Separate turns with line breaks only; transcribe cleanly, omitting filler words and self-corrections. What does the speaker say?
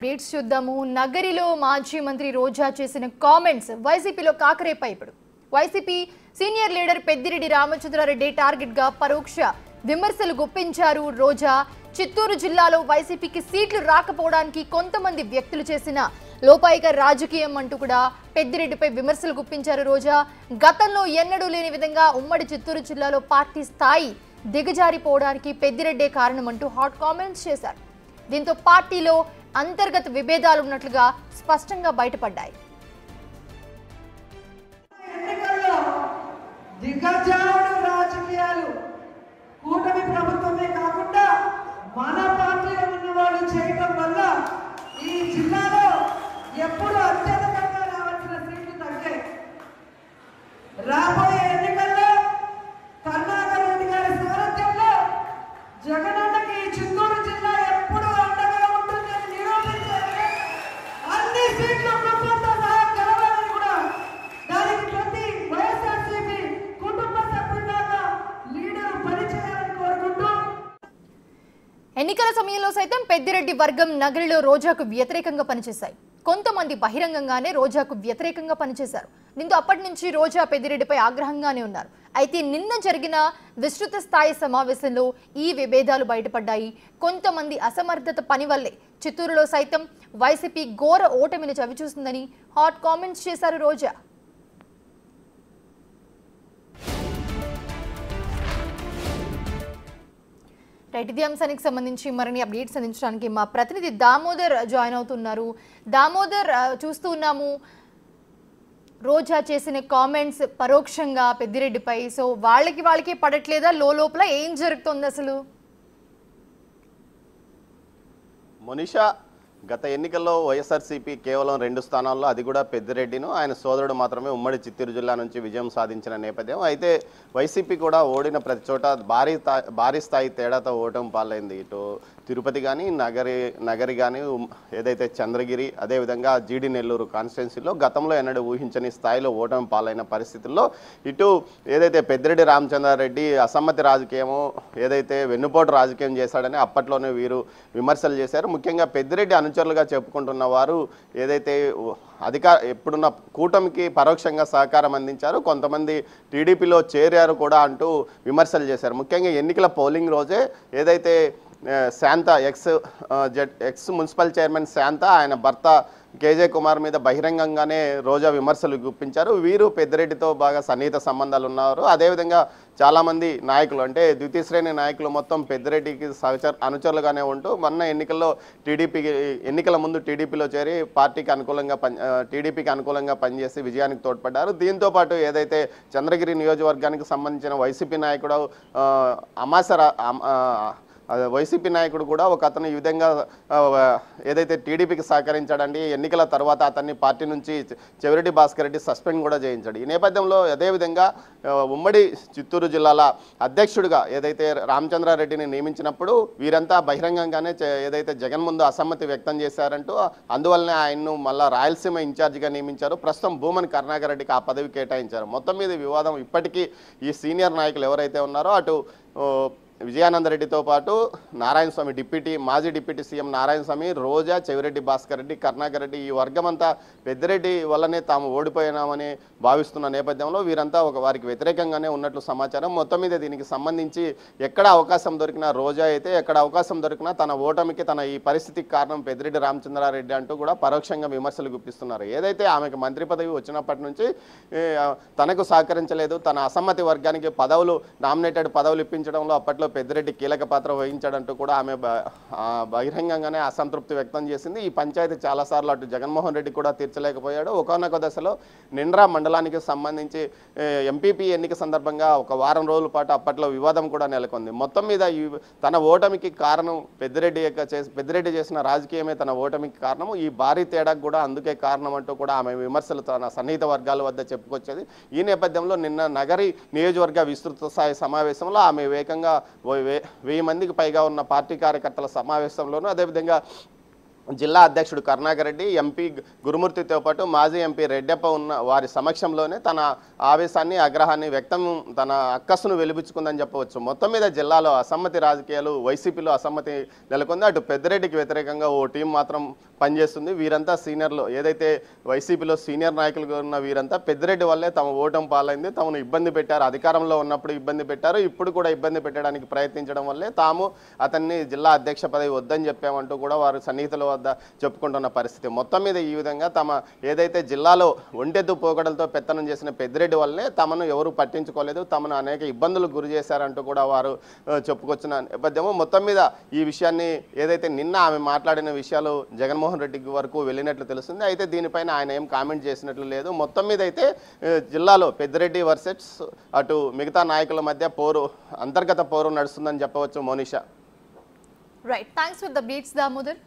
Dates చూద్దాము. నగరిలో మాజీ మంత్రి రోజా చేసిన కామెంట్స్ వైసీపీలో కాకరేపై. ఇప్పుడు YCP senior leader Peddireddy Ramachandra Reddy target గా పరోక్ష విమర్శలు గుప్పించారు రోజా. చిత్తూరు జిల్లాలో వైసీపీకి సీట్లు రాకపోవడానికి కొంతమంది వ్యక్తులు చేసిన లోపాయిక రాజకీయం అంటూ కూడా పెద్దిరెడ్డిపై విమర్శలు గుప్పించారు రోజా. గతంలో ఎన్నడూ లేని విధంగా ఉమ్మడి చిత్తూరు జిల్లాలో పార్టీ స్థాయి దిగజారిపోవడానికి పెద్దిరెడ్డే కారణమంటూ హాట్ కామెంట్స్ చేశారు. దీంతో పార్టీలో అంతర్గత విభేదాలు ఉన్నట్లుగా స్పష్టంగా బయటపడ్డాయి.
రాజకీయాలు కూటమి ప్రభుత్వమే కాకుండా మన పార్టీలో ఉన్న వాళ్ళు చేయడం వల్ల ఈ జిల్లాలో ఎప్పుడు అత్యధికంగా రావాల్సిన సీట్లు తగ్గాయి. రాబోయే ఎన్నికల్లో కరుణాకర్ రెడ్డి గారి సారథ్యంలో జగనన్నకి చిత్తూరు జిల్లా ఎప్పుడు అండగా ఉంటుందని నిరూపించారు. అన్ని సీట్లు ప్రభుత్వంతో సహా గెలవాలని కూడా దానికి ప్రతి వైఎస్ఆర్సీపీ కుటుంబ సభ్యులాగా లీడర్ పనిచేయాలని కోరుకుంటూ
ఎన్నికల సమయంలో సైతం పెద్దిరెడ్డి వర్గం నగరిలో రోజాకు వ్యతిరేకంగా పనిచేశాయి. కొంతమంది బహిరంగంగానే రోజాకు వ్యతిరేకంగా పనిచేశారు. దీంతో అప్పటి నుంచి రోజా పెద్దిరెడ్డిపై ఆగ్రహంగానే ఉన్నారు. అయితే నిన్న జరిగిన విస్తృత స్థాయి సమావేశంలో ఈ విభేదాలు బయటపడ్డాయి. కొంతమంది అసమర్థత పని వల్లే చిత్తూరులో సైతం వైసీపీ ఘోర ఓటమిని చవిచూస్తుందని హాట్ కామెంట్స్ చేశారు రోజా. ఇదే అంశానికి సంబంధించి మరిన్ని అప్డేట్స్ అందించడానికి మా ప్రతినిధి దామోదర్ జాయిన్ అవుతున్నారు. దామోదర్, చూస్తూ ఉన్నాము రోజా చేసిన కామెంట్స్ పరోక్షంగా పెద్దిరెడ్డిపై. సో వాళ్ళకి పడట్లేదా? లోపల ఏం జరుగుతుంది అసలు?
మోనిషా, గత ఎన్నికల్లో వైఎస్ఆర్సీపీ కేవలం 2 స్థానాల్లో, అది కూడా పెద్దిరెడ్డిను ఆయన సోదరుడు మాత్రమే ఉమ్మడి చిత్తూరు జిల్లా నుంచి విజయం సాధించిన నేపథ్యం. అయితే వైసీపీ కూడా ఓడిన ప్రతి చోట భారీ స్థాయి తేడాతో ఓటమి పాలైంది. ఇటు తిరుపతి కానీ, నగరి కానీ, ఏదైతే చంద్రగిరి, అదేవిధంగా జీడి నెల్లూరు కాన్స్టిట్యున్సీలో గతంలో ఎన్నడూ ఊహించని స్థాయిలో ఓటమి పాలైన పరిస్థితుల్లో ఇటు ఏదైతే పెద్దిరెడ్డి రామచంద్రారెడ్డి అసమ్మతి రాజకీయము, ఏదైతే వెన్నుపోటు రాజకీయం చేశాడని అప్పట్లోనే వీరు విమర్శలు చేశారు. ముఖ్యంగా పెద్దిరెడ్డి అనుచరులుగా చెప్పుకుంటున్న వారు ఏదైతే ఎప్పుడున్న కూటమికి పరోక్షంగా సహకారం అందించారు, కొంతమంది టీడీపీలో చేరారు కూడా అంటూ విమర్శలు చేశారు. ముఖ్యంగా ఎన్నికల పోలింగ్ రోజే ఏదైతే శాంత ఎక్స్ మున్సిపల్ చైర్మన్ శాంత, ఆయన భర్త కేజే కుమార్ మీద బహిరంగంగానే రోజా విమర్శలు గుప్పించారు. వీరు పెద్దిరెడ్డితో బాగా సన్నిహిత సంబంధాలు ఉన్నారు. అదేవిధంగా చాలామంది నాయకులు, అంటే ద్వితీయ శ్రేణి నాయకులు మొత్తం పెద్దిరెడ్డికి అనుచరులుగానే ఉంటూ మొన్న ఎన్నికల ముందు టీడీపీలో చేరి టీడీపీకి అనుకూలంగా పనిచేసి విజయానికి తోడ్పడ్డారు. దీంతోపాటు ఏదైతే చంద్రగిరి నియోజకవర్గానికి సంబంధించిన వైసీపీ నాయకుడు వైసీపీ నాయకుడు కూడా ఒక అతను ఈ విధంగా ఏదైతే టీడీపీకి సహకరించాడండి, ఎన్నికల తర్వాత అతన్ని పార్టీ నుంచి చెవిరెడ్డి భాస్కర్ రెడ్డి సస్పెండ్ కూడా చేయించాడు. ఈ నేపథ్యంలో అదేవిధంగా ఉమ్మడి చిత్తూరు జిల్లాల అధ్యక్షుడిగా ఏదైతే రామచంద్రారెడ్డిని నియమించినప్పుడు వీరంతా బహిరంగంగానే ఏదైతే జగన్ ముందు అసమ్మతి వ్యక్తం చేశారంటూ అందువల్లనే ఆయన్ను మళ్ళా రాయలసీమ ఇన్ఛార్జిగా నియమించారు. ప్రస్తుతం భూమన్ కరుణాకర్ రెడ్డికి ఆ పదవి కేటాయించారు. మొత్తం మీద వివాదం ఇప్పటికీ ఈ సీనియర్ నాయకులు ఎవరైతే ఉన్నారో అటు విజయానందరెడ్డితో పాటు నారాయణస్వామి, మాజీ డిప్యూటీ సీఎం నారాయణస్వామి, రోజా, చెవిరెడ్డి భాస్కర్ రెడ్డి, కరుణాకర్ రెడ్డి, ఈ వర్గం అంతా పెద్దిరెడ్డి వల్లనే తాము ఓడిపోయినామని భావిస్తున్న నేపథ్యంలో వీరంతా వారికి వ్యతిరేకంగానే ఉన్నట్లు సమాచారం. మొత్తం మీద దీనికి సంబంధించి ఎక్కడ అవకాశం దొరికినా, రోజా అయితే ఎక్కడ అవకాశం దొరికినా తన ఓటమికి, తన ఈ పరిస్థితికి కారణం పెద్దిరెడ్డి రామచంద్రారెడ్డి అంటూ కూడా పరోక్షంగా విమర్శలు గుప్పిస్తున్నారు. ఏదైతే ఆమెకు మంత్రి పదవి వచ్చినప్పటి నుంచి తనకు సహకరించలేదు, తన అసమ్మతి వర్గానికి నామినేటెడ్ పదవులు ఇప్పించడంలో అప్పట్లో పెద్దిరెడ్డి కీలక పాత్ర వహించాడంటూ కూడా ఆమె బహిరంగంగానే అసంతృప్తి వ్యక్తం చేసింది. ఈ పంచాయతీ చాలాసార్లు అటు జగన్మోహన్ రెడ్డి కూడా తీర్చలేకపోయాడు. ఒకానొక దశలో నిండ్రా మండలానికి సంబంధించి ఎంపీపీ ఎన్నిక సందర్భంగా ఒక వారం రోజుల పాటు అప్పట్లో వివాదం కూడా నెలకొంది. మొత్తం మీద తన ఓటమికి కారణం పెద్దిరెడ్డి చేసిన రాజకీయమే తన ఓటమికి కారణం, ఈ భారీ తేడాకు కూడా అందుకే కారణం అంటూ కూడా ఆమె విమర్శలు తన సన్నిహిత వర్గాల వద్ద చెప్పుకొచ్చేది. ఈ నేపథ్యంలో నిన్న నగరి నియోజకవర్గ విస్తృత స్థాయి సమావేశంలో ఆమె వేగంగా 1000 మందికి పైగా ఉన్న పార్టీ కార్యకర్తల సమావేశంలోనూ, అదేవిధంగా జిల్లా అధ్యక్షుడు కరుణాకర్ రెడ్డి, ఎంపీ గురుమూర్తితో పాటు మాజీ ఎంపీ రెడ్డప్ప ఉన్న వారి సమక్షంలోనే తన ఆవేశాన్ని, ఆగ్రహాన్ని తన అక్కసును వెలిబుచ్చుకుందని చెప్పవచ్చు. మొత్తం మీద జిల్లాలో అసమ్మతి రాజకీయాలు, వైసీపీలో అసమ్మతి నెలకొంది. అటు పెద్దిరెడ్డికి వ్యతిరేకంగా ఓ టీం మాత్రం పనిచేస్తుంది. వీరంతా సీనియర్లు, ఏదైతే వైసీపీలో సీనియర్ నాయకులుగా ఉన్న వీరంతా పెద్దిరెడ్డి వల్లే తమ ఓటమి పాలైంది, తమను ఇబ్బంది పెట్టారు, అధికారంలో ఉన్నప్పుడు ఇబ్బంది పెట్టారు, ఇప్పుడు కూడా ఇబ్బంది పెట్టడానికి ప్రయత్నించడం వల్లే తాము అతన్ని జిల్లా అధ్యక్ష పదవి వద్దని చెప్పామంటూ కూడా వారు సన్నిహితుల వద్ద చెప్పుకుంటున్న పరిస్థితి. మొత్తం మీద ఈ విధంగా తమ ఏదైతే జిల్లాలో ఒంటెద్దు పోకడలతో పెత్తనం చేసిన పెద్దిరెడ్డి వల్లనే తమను ఎవరు పట్టించుకోలేదు, తమను అనేక ఇబ్బందులకు గురి చేశారంటూ కూడా వారు చెప్పుకొచ్చిన నేపథ్యము. మొత్తం మీద ఈ విషయాన్ని ఏదైతే నిన్న ఆమె మాట్లాడిన విషయాలు జగన్మోహన్ రెడ్డికి వరకు వెళ్ళినట్లు తెలుస్తుంది. అయితే దీనిపైన ఆయన ఏం కామెంట్ చేసినట్లు లేదు. మొత్తం మీద అయితే జిల్లాలో పెద్దిరెడ్డి వర్సెస్ అటు మిగతా నాయకుల మధ్య అంతర్గత పోరు నడుస్తుందని చెప్పవచ్చు Monisha.
Right, thanks for the beats Damodar.